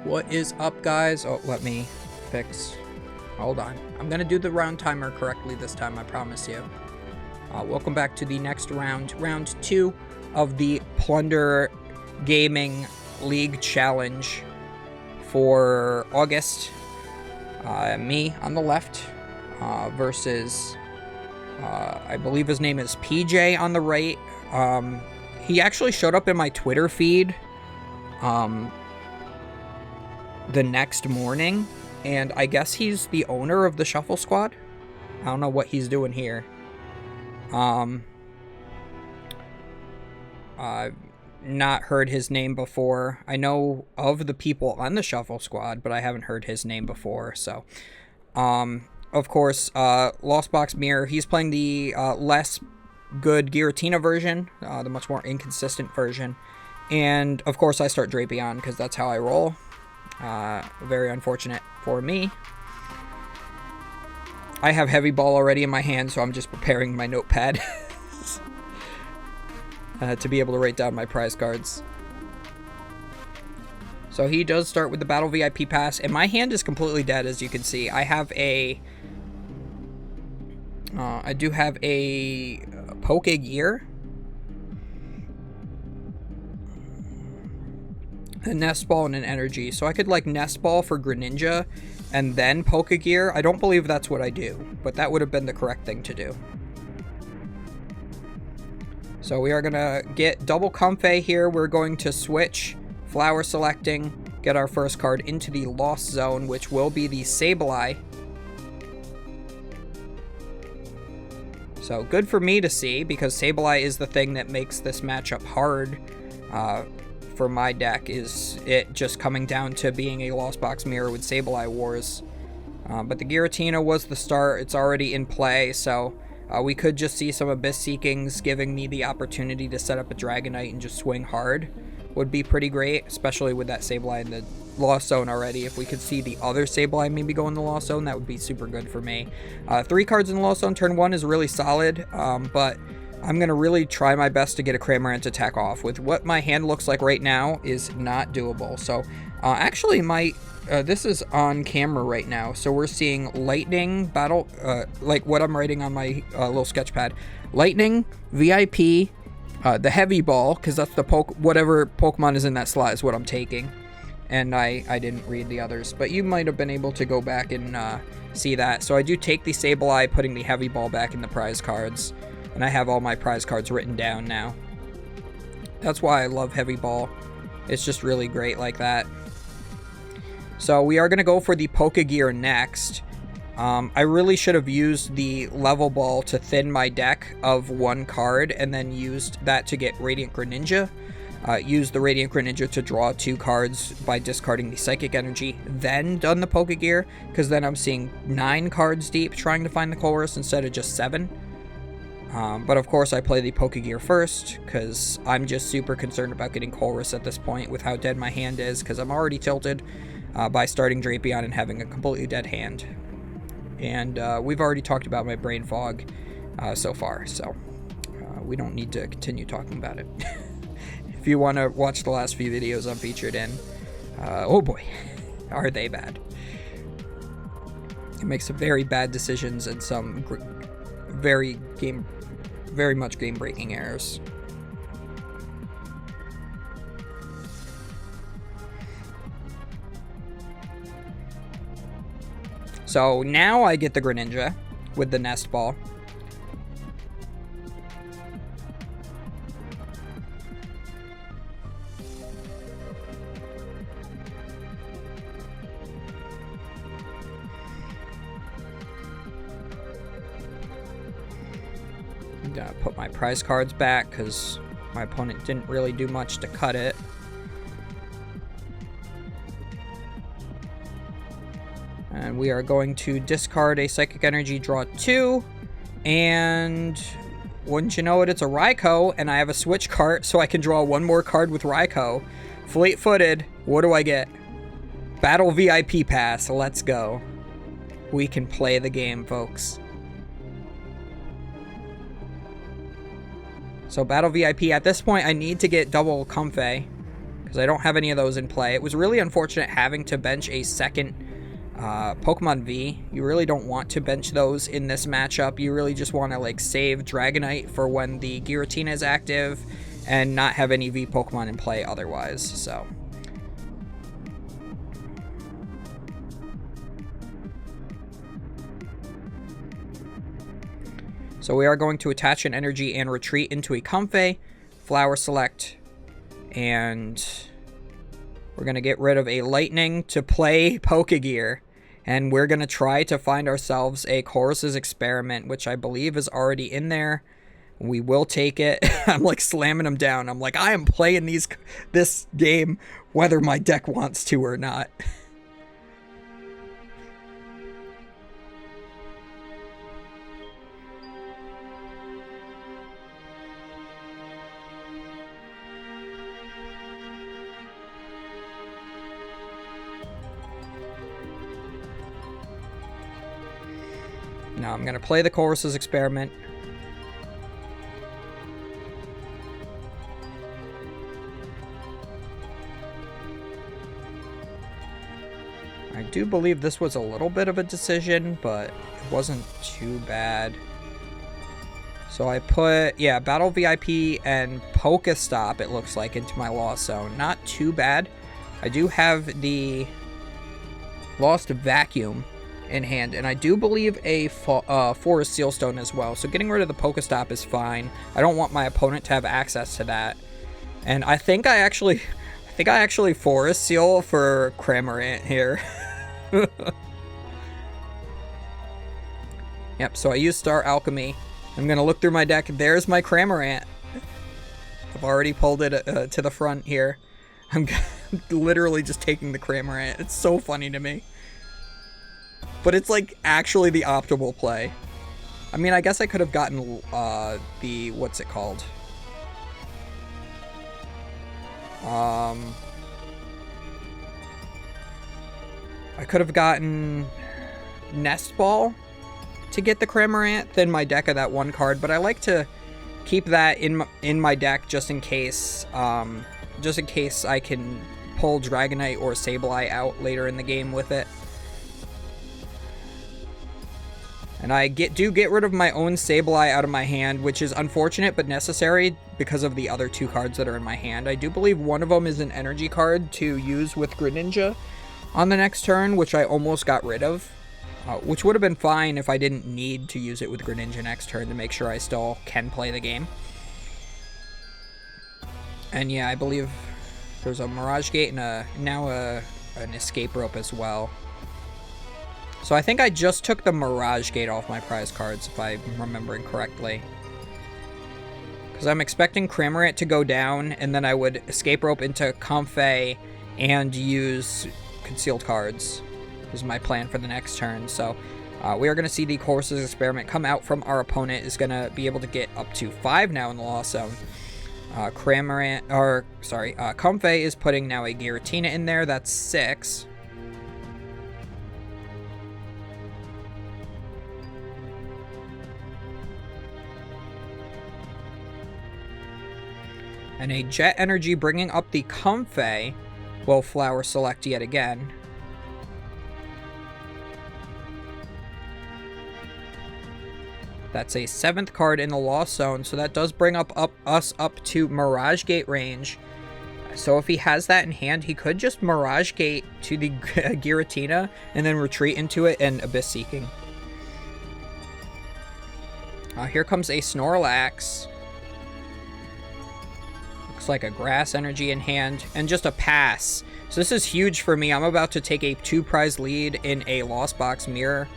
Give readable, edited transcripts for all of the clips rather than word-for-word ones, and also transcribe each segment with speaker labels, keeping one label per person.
Speaker 1: What is up, guys? Oh, let me fix. Hold on. I'm going to do the round timer correctly this time, I promise you. Welcome back to the next round, round 2 of the Plunder Gaming League Challenge for August. Me on the left versus, I believe his name is PJ on the right. He actually showed up in my Twitter feed the next morning, and I guess he's the owner of the Shuffle Squad. I don't know what he's doing here. I've not heard his name before. I know of the people on the Shuffle Squad, but I haven't heard his name before. So, of course, Lost Box Mirror, he's playing the less good Giratina version, the much more inconsistent version. And, of course, I start Drapion because that's how I roll. Very unfortunate for me. I have Heavy Ball already in my hand, so I'm just preparing my notepad to be able to write down my prize cards. So he does start with the Battle VIP Pass, and my hand is completely dead, as you can see. I have a... I do have a Pokegear, a Nest Ball, and an Energy. So I could, like, Nest Ball for Greninja and then Pokegear. I don't believe that's what I do, but that would have been the correct thing to do. So we are going to get double Comfey here. We're going to switch flower selecting, get our first card into the Lost Zone, which will be the Sableye. So good for me to see, because Sableye is the thing that makes this matchup hard for my deck, is it just coming down to being a Lost Box Mirror with Sableye Wars. But the Giratina was the start. It's already in play, so we could just see some Abyss Seekings giving me the opportunity to set up a Dragonite and just swing hard. Would be pretty great, especially with that Sableye in the Lost Zone already. If we could see the other Sableye maybe go in the Lost Zone, that would be super good for me. 3 cards in the Lost Zone, turn 1 is really solid, but I'm going to really try my best to get a Cramorant attack off. With what my hand looks like right now is not doable. So, actually, this is on camera right now. So we're seeing Lightning, Battle, like what I'm writing on my little sketch pad. Lightning, VIP, the Heavy Ball, because that's the whatever Pokemon is in that slot is what I'm taking. And I didn't read the others, but you might have been able to go back and see that. So I do take the Sableye, putting the Heavy Ball back in the prize cards. And I have all my prize cards written down now. That's why I love Heavy Ball. It's just really great like that. So we are going to go for the Pokegear next. I really should have used the Level Ball to thin my deck of 1 card, and then used that to get Radiant Greninja. Used the Radiant Greninja to draw 2 cards by discarding the Psychic Energy, then done the Pokegear, because then I'm seeing 9 cards deep trying to find the Colress instead of just 7. But of course I play the Pokegear first, because I'm just super concerned about getting Colress at this point with how dead my hand is, because I'm already tilted by starting Drapion and having a completely dead hand. And we've already talked about my brain fog so far, so we don't need to continue talking about it. If you want to watch the last few videos I'm featured in, oh boy, are they bad. It makes some very bad decisions and some very much game-breaking errors. So now I get the Greninja with the Nest Ball. I'm gonna put my prize cards back because my opponent didn't really do much to cut it. And we are going to discard a Psychic Energy, draw 2, and wouldn't you know it, it's a Raikou, and I have a switch cart, so I can draw 1 more card with Raikou. Fleet-footed, what do I get? Battle VIP Pass, let's go. We can play the game, folks. So Battle VIP, at this point I need to get double Comfey, because I don't have any of those in play. It was really unfortunate having to bench a second Pokemon V. You really don't want to bench those in this matchup. You really just want to like save Dragonite for when the Giratina is active and not have any V Pokemon in play otherwise. So we are going to attach an energy and retreat into a Comfey, Flower Select, and we're going to get rid of a Lightning to play Pokegear. And we're going to try to find ourselves a Chorus's Experiment, which I believe is already in there. We will take it. I'm like slamming them down. I'm like, I am playing this game whether my deck wants to or not. Now I'm going to play the Chorus's Experiment. I do believe this was a little bit of a decision, but it wasn't too bad. So I put, yeah, Battle VIP and Pokestop, it looks like, into my Lost Zone. Not too bad. I do have the Lost Vacuum in hand, and I do believe a Forest Sealstone as well. So getting rid of the Pokestop is fine. I don't want my opponent to have access to that. And I think I actually Forest Seal for Cramorant here. Yep, so I use Star Alchemy. I'm gonna look through my deck. There's my Cramorant. I've already pulled it to the front here. I'm literally just taking the Cramorant. It's so funny to me. But it's like actually the optimal play. I mean, I guess I could have gotten the, what's it called? I could have gotten Nest Ball to get the Cramorant than my deck of that one card, but I like to keep that in my deck just in case I can pull Dragonite or Sableye out later in the game with it. And I do get rid of my own Sableye out of my hand, which is unfortunate but necessary because of the other two cards that are in my hand. I do believe one of them is an energy card to use with Greninja on the next turn, which I almost got rid of. Which would have been fine if I didn't need to use it with Greninja next turn to make sure I still can play the game. And yeah, I believe there's a Mirage Gate and now an Escape Rope as well. So I think I just took the Mirage Gate off my prize cards, if I'm remembering correctly. Because I'm expecting Cramorant to go down, and then I would Escape Rope into Comfey and use Concealed Cards. Is my plan for the next turn. So we are going to see the Chorus's Experiment come out from our opponent. Is going to be able to get up to 5 now in the Lost Zone. Comfey is putting now a Giratina in there. That's 6. And a Jet Energy bringing up the Comfey will Flower Select yet again. That's a 7th card in the Lost Zone, so that does bring us up to Mirage Gate range. So if he has that in hand, he could just Mirage Gate to the Giratina and then retreat into it and Abyss Seeking. Here comes a Snorlax. Looks like a Grass Energy in hand and just a pass. So this is huge for me. I'm about to take a 2-prize lead in a Lost Box Mirror.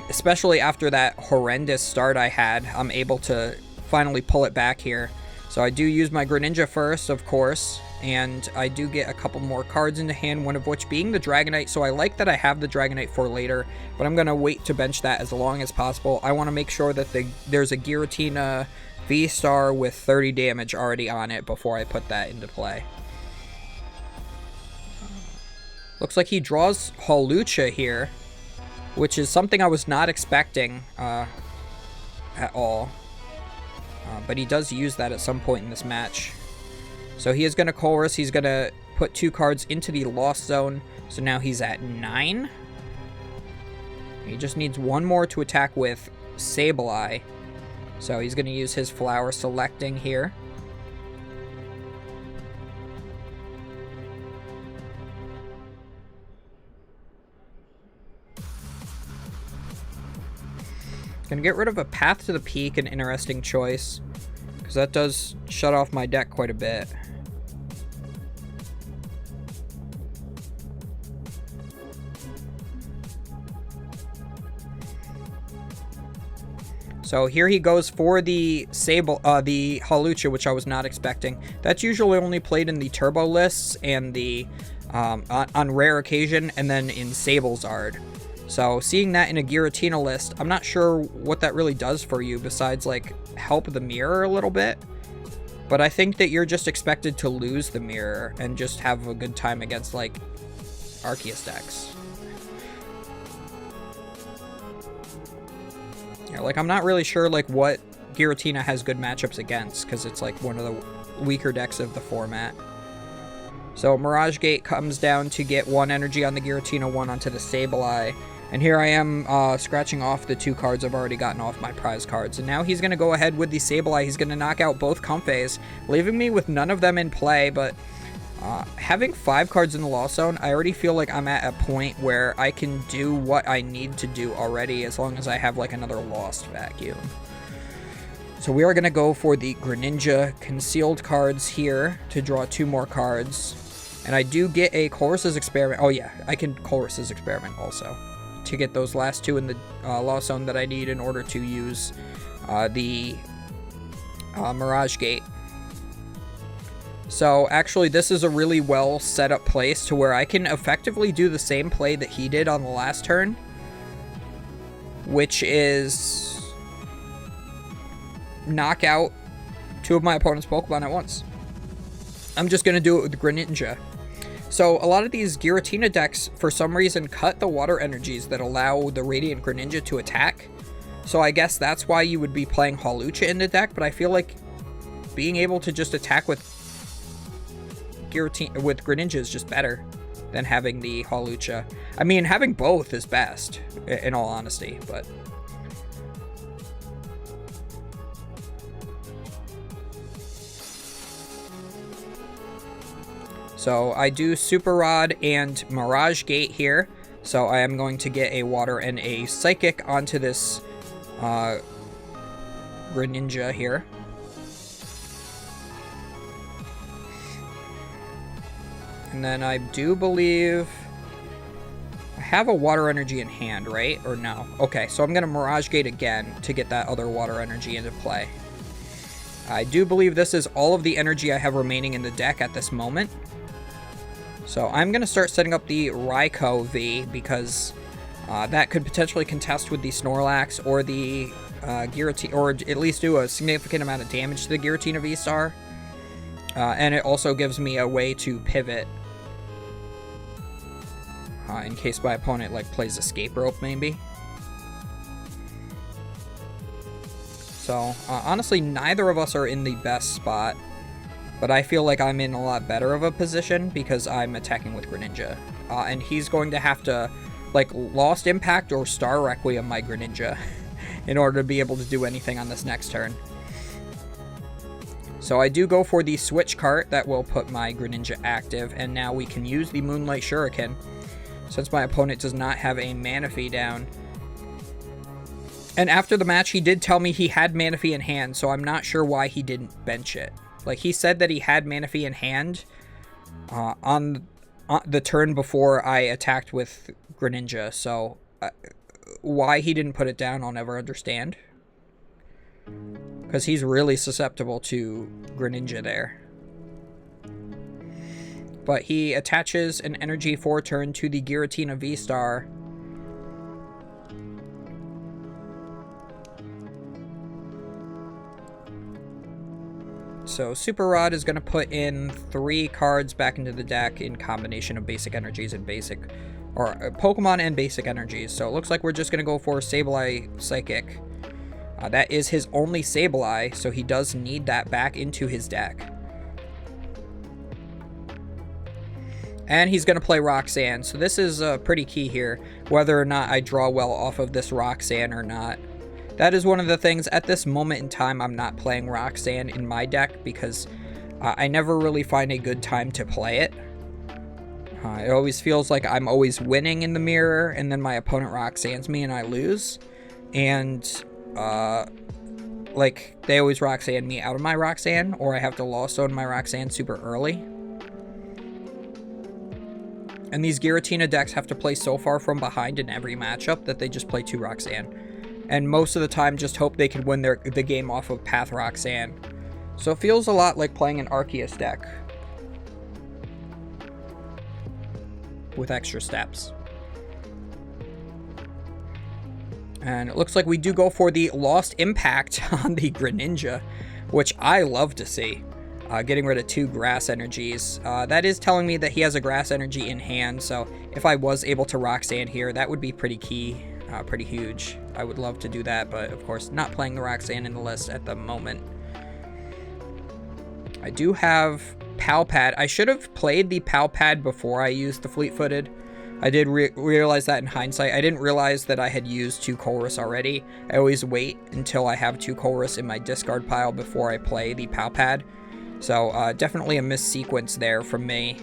Speaker 1: Especially after that horrendous start I had, I'm able to finally pull it back here. So I do use my Greninja first, of course, and I do get a couple more cards into hand, one of which being the Dragonite. So I like that I have the Dragonite for later, but I'm going to wait to bench that as long as possible. I want to make sure that there's a Giratina V-Star with 30 damage already on it before I put that into play. Looks like he draws Hawlucha here, which is something I was not expecting at all. But he does use that at some point in this match. So he is going to Colress. He's going to put 2 cards into the Lost Zone. So now he's at 9. He just needs 1 more to attack with Sableye. So he's going to use his Flower Selecting here. Going to get rid of a Path to the Peak, an interesting choice, because that does shut off my deck quite a bit. So here he goes for the the Hawlucha, which I was not expecting. That's usually only played in the Turbo lists and the on rare occasion, and then in Sablezard. So seeing that in a Giratina list, I'm not sure what that really does for you besides like help the mirror a little bit. But I think that you're just expected to lose the mirror and just have a good time against like Arceus decks. Yeah, like I'm not really sure like what Giratina has good matchups against, because it's like one of the weaker decks of the format. So Mirage Gate comes down to get 1 energy on the Giratina, 1 onto the Sableye. And here I am scratching off the 2 cards I've already gotten off my prize cards. And now he's going to go ahead with the Sableye. He's going to knock out both Comfeys, leaving me with none of them in play. But having 5 cards in the Lost Zone, I already feel like I'm at a point where I can do what I need to do already, as long as I have like another Lost Vacuum. So we are going to go for the Greninja concealed cards here to draw 2 more cards. And I do get a Colress's Experiment. Oh yeah, I can Colress's Experiment also to get those last 2 in the Lost Zone that I need in order to use the Mirage Gate. So actually this is a really well set up place to where I can effectively do the same play that he did on the last turn, which is knock out 2 of my opponent's Pokemon at once. I'm just going to do it with Greninja. So a lot of these Giratina decks, for some reason, cut the water energies that allow the Radiant Greninja to attack. So I guess that's why you would be playing Hawlucha in the deck, but I feel like being able to just attack with Greninja is just better than having the Hawlucha. I mean, having both is best, in all honesty, but... So I do Super Rod and Mirage Gate here. So I am going to get a Water and a Psychic onto this Greninja here. And then I do believe I have a Water Energy in hand, right? Or no? Okay, so I'm going to Mirage Gate again to get that other Water Energy into play. I do believe this is all of the energy I have remaining in the deck at this moment. So I'm going to start setting up the Raikou V, because that could potentially contest with the Snorlax or the Giratina, or at least do a significant amount of damage to the Giratina V-Star. And it also gives me a way to pivot in case my opponent like plays Escape Rope maybe. So honestly, neither of us are in the best spot. But I feel like I'm in a lot better of a position because I'm attacking with Greninja. And he's going to have to, like, Lost Impact or Star Requiem my Greninja in order to be able to do anything on this next turn. So I do go for the Switch Cart that will put my Greninja active, and now we can use the Moonlight Shuriken, since my opponent does not have a Manaphy down. And after the match, he did tell me he had Manaphy in hand, so I'm not sure why he didn't bench it. Like, he said that he had Manaphy in hand on the turn before I attacked with Greninja, so why he didn't put it down, I'll never understand. Because he's really susceptible to Greninja there. But he attaches an Energy 4 turn to the Giratina V-Star. So Super Rod is going to put in 3 cards back into the deck in combination of basic energies and basic, or Pokemon and basic energies. So it looks like we're just going to go for Sableye Psychic. That is his only Sableye, so he does need that back into his deck. And he's going to play Roxanne, so this is pretty key here, whether or not I draw well off of this Roxanne or not. That is one of the things, at this moment in time, I'm not playing Roxanne in my deck, because I never really find a good time to play it. It always feels like I'm always winning in the mirror, and then my opponent Roxannes me and I lose. And, like, they always Roxanne me out of my Roxanne, or I have to Lost Zone my Roxanne super early. And these Giratina decks have to play so far from behind in every matchup that they just play 2 Roxanne. And most of the time just hope they can win the game off of Path Roxanne. So it feels a lot like playing an Arceus deck with extra steps. And it looks like we do go for the Lost Impact on the Greninja, which I love to see. Getting rid of 2 grass energies. That is telling me that he has a grass energy in hand, so if I was able to Roxanne here, that would be pretty key, pretty huge. I would love to do that, but of course, not playing the Roxanne in the list at the moment. I do have Pal Pad. I should have played the Pal Pad before I used the Fleet-Footed. I did realize that in hindsight. I didn't realize that I had used 2 Colress already. I always wait until I have 2 Colress in my discard pile before I play the Pal Pad. So, definitely a missequence there from me.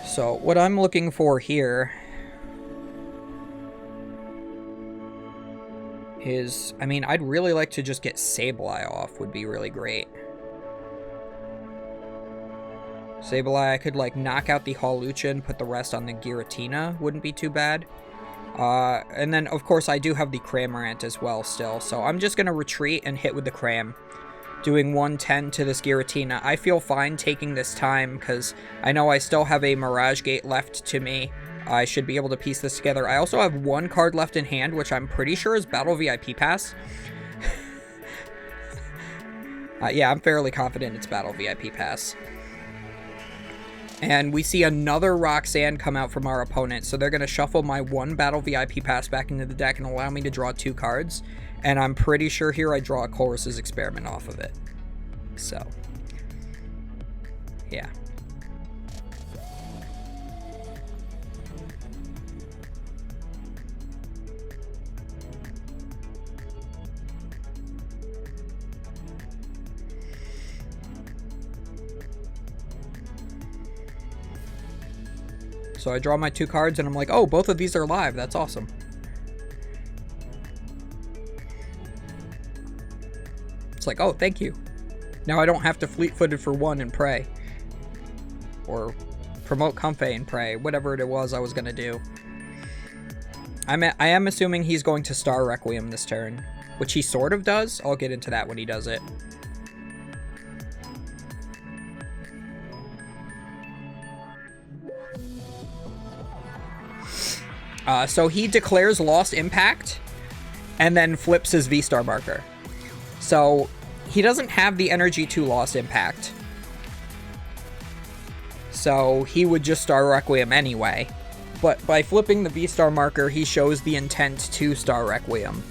Speaker 1: So, what I'm looking for here is, I mean, I'd really like to just get Sableye off, would be really great. Sableye, I could, like, knock out the Hawlucha and put the rest on the Giratina. Wouldn't be too bad. And then, of course, I do have the Cramorant as well still. So I'm just going to retreat and hit with the Cram. Doing 110 to this Giratina. I feel fine taking this time because I know I still have a Mirage Gate left to me. I should be able to piece this together. I also have 1 card left in hand, which I'm pretty sure is Battle VIP Pass. Yeah, I'm fairly confident it's Battle VIP Pass. And we see another Roxanne come out from our opponent, so they're going to shuffle my 1 Battle VIP Pass back into the deck and allow me to draw 2 cards. And I'm pretty sure here I draw a Colress's Experiment off of it. So, yeah. So I draw my 2 cards and I'm like, oh, both of these are live. That's awesome. It's like, oh, thank you. Now I don't have to Fleet-Footed for 1 and pray. Or promote Comfey and pray. Whatever it was I was going to do. I am assuming he's going to Star Requiem this turn. Which he sort of does. I'll get into that when he does it. So he declares Lost Impact and then flips his V-Star marker. So he doesn't have the energy to Lost Impact. So he would just Star Requiem anyway. But by flipping the V-Star marker, he shows the intent to Star Requiem.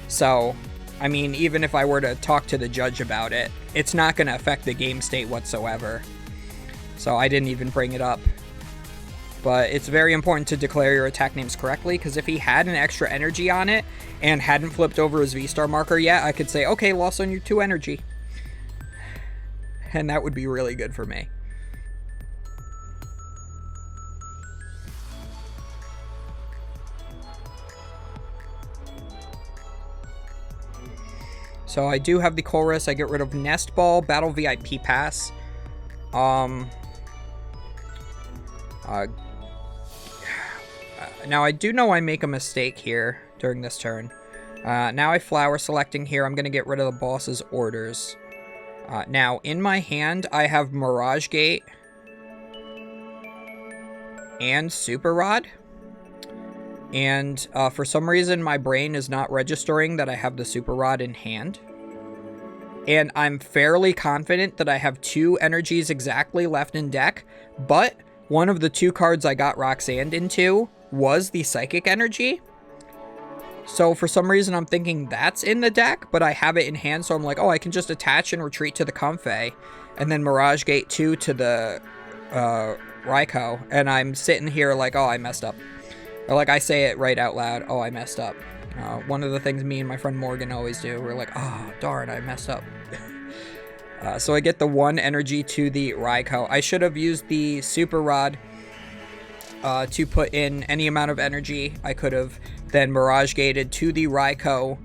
Speaker 1: So, I mean, even if I were to talk to the judge about it, it's not going to affect the game state whatsoever. So I didn't even bring it up. But it's very important to declare your attack names correctly, because if he had an extra energy on it and hadn't flipped over his V-Star marker yet, I could say, okay, lost on your 2 energy. And that would be really good for me. So I do have the Colress. I get rid of Nest Ball, Battle VIP Pass. Now I do know I make a mistake here during this turn. Now I Flower Selecting here. I'm going to get rid of the boss's orders. Now in my hand I have Mirage Gate and Super Rod. And for some reason, my brain is not registering that I have the Super Rod in hand. And I'm fairly confident that I have 2 energies exactly left in deck, but one of the 2 cards I got Roxanne into was the Psychic Energy. So for some reason I'm thinking that's in the deck, but I have it in hand, so I'm like, oh, I can just attach and retreat to the Comfey, and then Mirage Gate 2 to the Raikou, and I'm sitting here like, oh, I messed up. Or like I say it right out loud, oh, I messed up. One of the things me and my friend Morgan always do, we're like, oh, darn, I messed up. So I get the 1 energy to the Raikou. I should have used the Super Rod to put in any amount of energy. I could have then Mirage Gated to the Raikou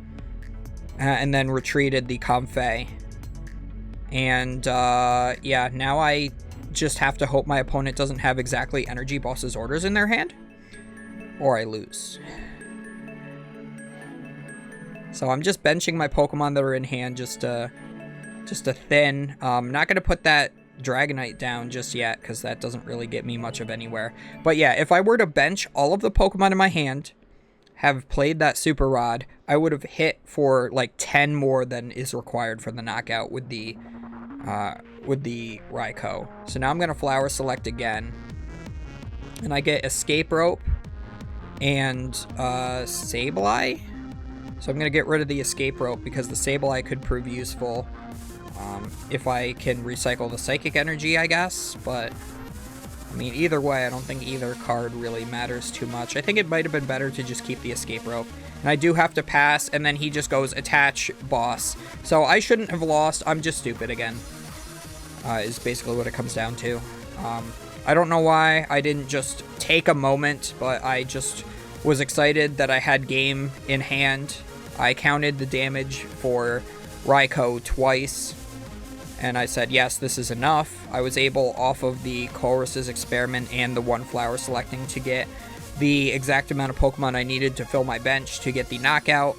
Speaker 1: and then retreated the Comfey. And yeah, now I just have to hope my opponent doesn't have exactly Energy Boss's orders in their hand, or I lose. So I'm just benching my Pokemon that are in hand just to thin. I'm not going to put that Dragonite down just yet because that doesn't really get me much of anywhere. But yeah, if I were to bench all of the Pokemon in my hand, have played that Super Rod, I would have hit for like 10 more than is required for the knockout with the Raikou. So now I'm going to Flower Select again. And I get Escape Rope and Sableye. So I'm going to get rid of the Escape Rope because the Sableye could prove useful if I can recycle the Psychic Energy, I guess. But, I mean, either way, I don't think either card really matters too much. I think it might have been better to just keep the Escape Rope. And I do have to pass, and then he just goes Attach Boss. So I shouldn't have lost. I'm just stupid again, is basically what it comes down to. I don't know why I didn't just take a moment, but I just was excited that I had game in hand. I counted the damage for Raikou twice, and I said, yes, this is enough. I was able, off of the Chorus's Experiment and the 1 Flower Selecting, to get the exact amount of Pokemon I needed to fill my bench to get the knockout.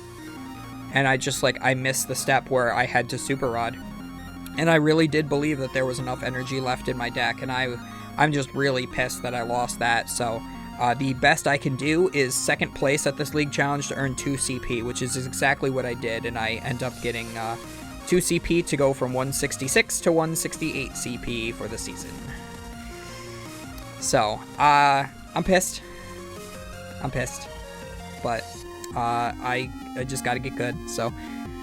Speaker 1: And I missed the step where I had to Super Rod. And I really did believe that there was enough energy left in my deck, and I'm just really pissed that I lost that. So the best I can do is 2nd place at this League Challenge to earn 2 CP, which is exactly what I did, and I end up getting 2 CP to go from 166 to 168 CP for the season. So, I'm pissed. But I just gotta get good. So,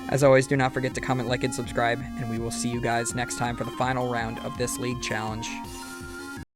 Speaker 1: as always, do not forget to comment, like, and subscribe, and we will see you guys next time for the final round of this League Challenge.